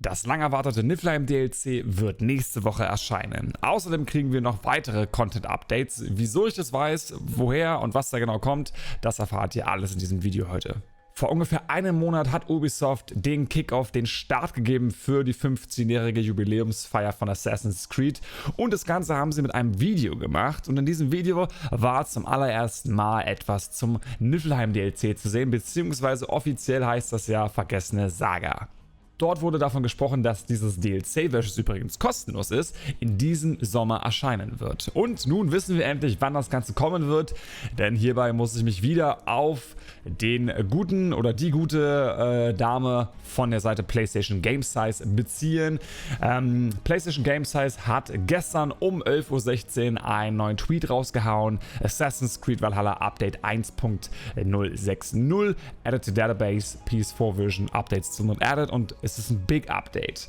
Das lang erwartete Niflheim DLC wird nächste Woche erscheinen. Außerdem kriegen wir noch weitere Content-Updates. Wieso ich das weiß, woher und was da genau kommt, das erfahrt ihr alles in diesem Video heute. Vor ungefähr einem Monat hat Ubisoft den Kickoff, den Start gegeben für die 15-jährige Jubiläumsfeier von Assassin's Creed. Und das Ganze haben sie mit einem Video gemacht. Und in diesem Video war zum allerersten Mal etwas zum Niflheim DLC zu sehen, beziehungsweise offiziell heißt das ja Vergessene Saga. Dort wurde davon gesprochen, dass dieses DLC, welches übrigens kostenlos ist, in diesem Sommer erscheinen wird. Und nun wissen wir endlich, wann das Ganze kommen wird, denn hierbei muss ich mich wieder auf den guten oder die gute Dame von der Seite PlayStation Gamesize beziehen. PlayStation Gamesize hat gestern um 11:16 Uhr einen neuen Tweet rausgehauen. Assassin's Creed Valhalla Update 1.060 added to database PS4 version updates still not added, und es ist ein Big Update.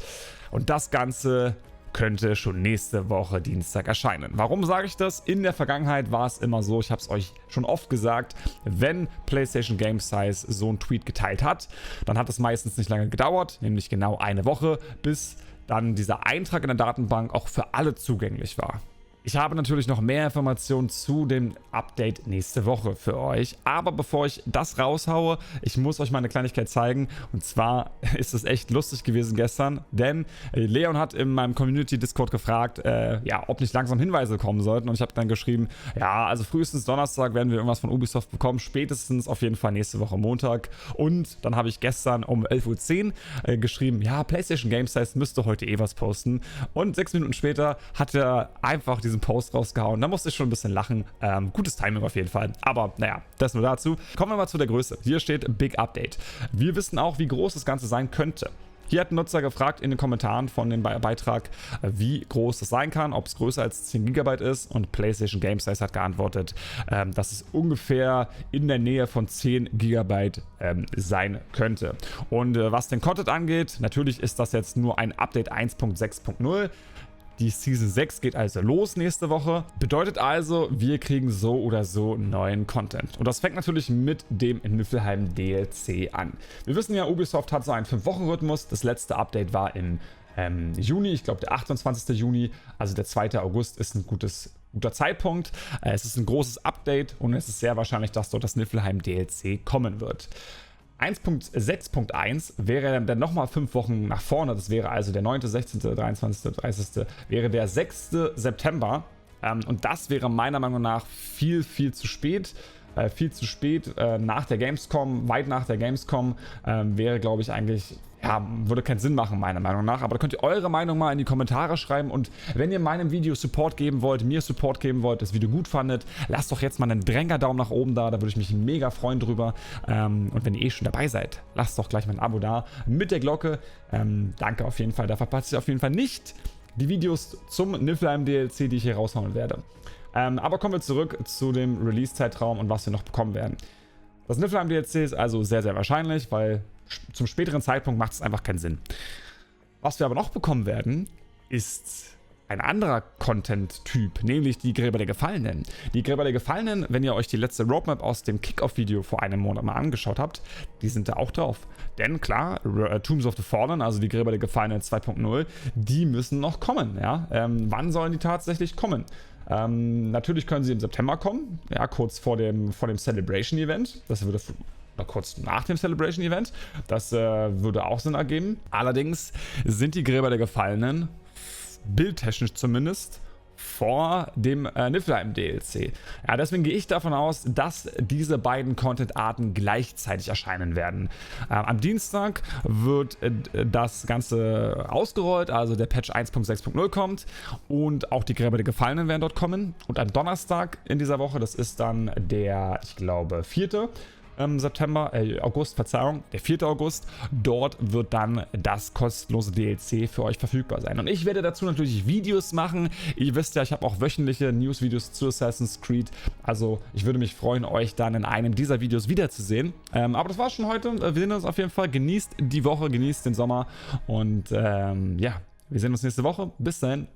Und das Ganze könnte schon nächste Woche Dienstag erscheinen. Warum sage ich das? In der Vergangenheit war es immer so, ich habe es euch schon oft gesagt, wenn PlayStation Gamesize so einen Tweet geteilt hat, dann hat es meistens nicht lange gedauert, nämlich genau eine Woche, bis dann dieser Eintrag in der Datenbank auch für alle zugänglich war. Ich habe natürlich noch mehr Informationen zu dem Update nächste Woche für euch. Aber bevor ich das raushaue, ich muss euch mal eine Kleinigkeit zeigen. Und zwar ist es echt lustig gewesen gestern, denn Leon hat in meinem Community-Discord gefragt, ob nicht langsam Hinweise kommen sollten. Und ich habe dann geschrieben, ja, also frühestens Donnerstag werden wir irgendwas von Ubisoft bekommen, spätestens auf jeden Fall nächste Woche Montag. Und dann habe ich gestern um 11:10 Uhr geschrieben, ja, PlayStation Gamesize müsste heute eh was posten. Und 6 Minuten später hat er einfach diesen Post rausgehauen. Da musste ich schon ein bisschen lachen. Gutes Timing auf jeden Fall. Aber naja, das nur dazu. Kommen wir mal zu der Größe. Hier steht Big Update. Wir wissen auch, wie groß das Ganze sein könnte. Hier hat ein Nutzer gefragt in den Kommentaren von dem Beitrag, wie groß das sein kann, ob es größer als 10 GB ist, und PlayStation Gamesize hat geantwortet, dass es ungefähr in der Nähe von 10 GB sein könnte. Und was den Content angeht, natürlich ist das jetzt nur ein Update 1.6.0. Die Season 6 geht also los nächste Woche. Bedeutet also, wir kriegen so oder so neuen Content. Und das fängt natürlich mit dem Niflheim DLC an. Wir wissen ja, Ubisoft hat so einen 5-Wochen-Rhythmus. Das letzte Update war im Juni, ich glaube der 28. Juni. Also der 2. August ist ein guter Zeitpunkt. Es ist ein großes Update und es ist sehr wahrscheinlich, dass dort das Niflheim DLC kommen wird. 1.6.1 wäre dann nochmal 5 Wochen nach vorne. Das wäre also der 9., 16., 23., 30. wäre der 6. September. Und das wäre meiner Meinung nach viel zu spät. Viel zu spät nach der Gamescom, weit nach der Gamescom, wäre, glaube ich, eigentlich, ja, würde keinen Sinn machen, meiner Meinung nach. Aber da könnt ihr eure Meinung mal in die Kommentare schreiben. Und wenn ihr meinem Video Support geben wollt, mir Support geben wollt, das Video gut fandet, lasst doch jetzt mal einen Daumen nach oben da. Da würde ich mich mega freuen drüber. Und wenn ihr eh schon dabei seid, lasst doch gleich mal ein Abo da mit der Glocke. Danke auf jeden Fall. Da verpasst ihr auf jeden Fall nicht die Videos zum Niflheim DLC, die ich hier raushauen werde. Aber kommen wir zurück zu dem Release-Zeitraum und was wir noch bekommen werden. Das Niflheim DLC ist also sehr wahrscheinlich, weil zum späteren Zeitpunkt macht es einfach keinen Sinn. Was wir aber noch bekommen werden, ist ein anderer Content-Typ, nämlich die Gräber der Gefallenen. Die Gräber der Gefallenen, wenn ihr euch die letzte Roadmap aus dem Kickoff-Video vor einem Monat mal angeschaut habt, die sind da auch drauf. Denn klar, Tombs of the Fallen, also die Gräber der Gefallenen 2.0, die müssen noch kommen. Ja? Wann sollen die tatsächlich kommen? Natürlich können sie im September kommen, ja, kurz vor dem Celebration-Event. Das würde kurz nach dem Celebration-Event. Das würde auch Sinn ergeben. Allerdings sind die Gräber der Gefallenen, bildtechnisch zumindest, vor dem Niflheim DLC. Ja, deswegen gehe ich davon aus, dass diese beiden Content-Arten gleichzeitig erscheinen werden. Am Dienstag wird das Ganze ausgerollt, also der Patch 1.6.0 kommt und auch die Gräber der Gefallenen werden dort kommen. Und am Donnerstag in dieser Woche, das ist dann der, ich glaube, 4. August, Verzeihung, der 4. August, dort wird dann das kostenlose DLC für euch verfügbar sein. Und ich werde dazu natürlich Videos machen. Ihr wisst ja, ich habe auch wöchentliche News-Videos zu Assassin's Creed. Also ich würde mich freuen, euch dann in einem dieser Videos wiederzusehen. Aber das war's schon heute. Wir sehen uns auf jeden Fall. Genießt die Woche, genießt den Sommer. Und ja, wir sehen uns nächste Woche. Bis dahin.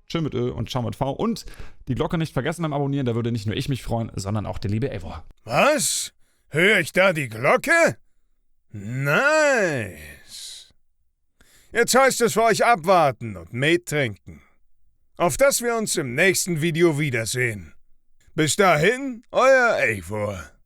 Tschö mit Ö und ciao mit V. Und die Glocke nicht vergessen beim Abonnieren. Da würde nicht nur ich mich freuen, sondern auch der liebe Eivor. Was? Höre ich da die Glocke? Nice. Jetzt heißt es für euch abwarten und Met trinken. Auf dass wir uns im nächsten Video wiedersehen. Bis dahin, euer Eivor.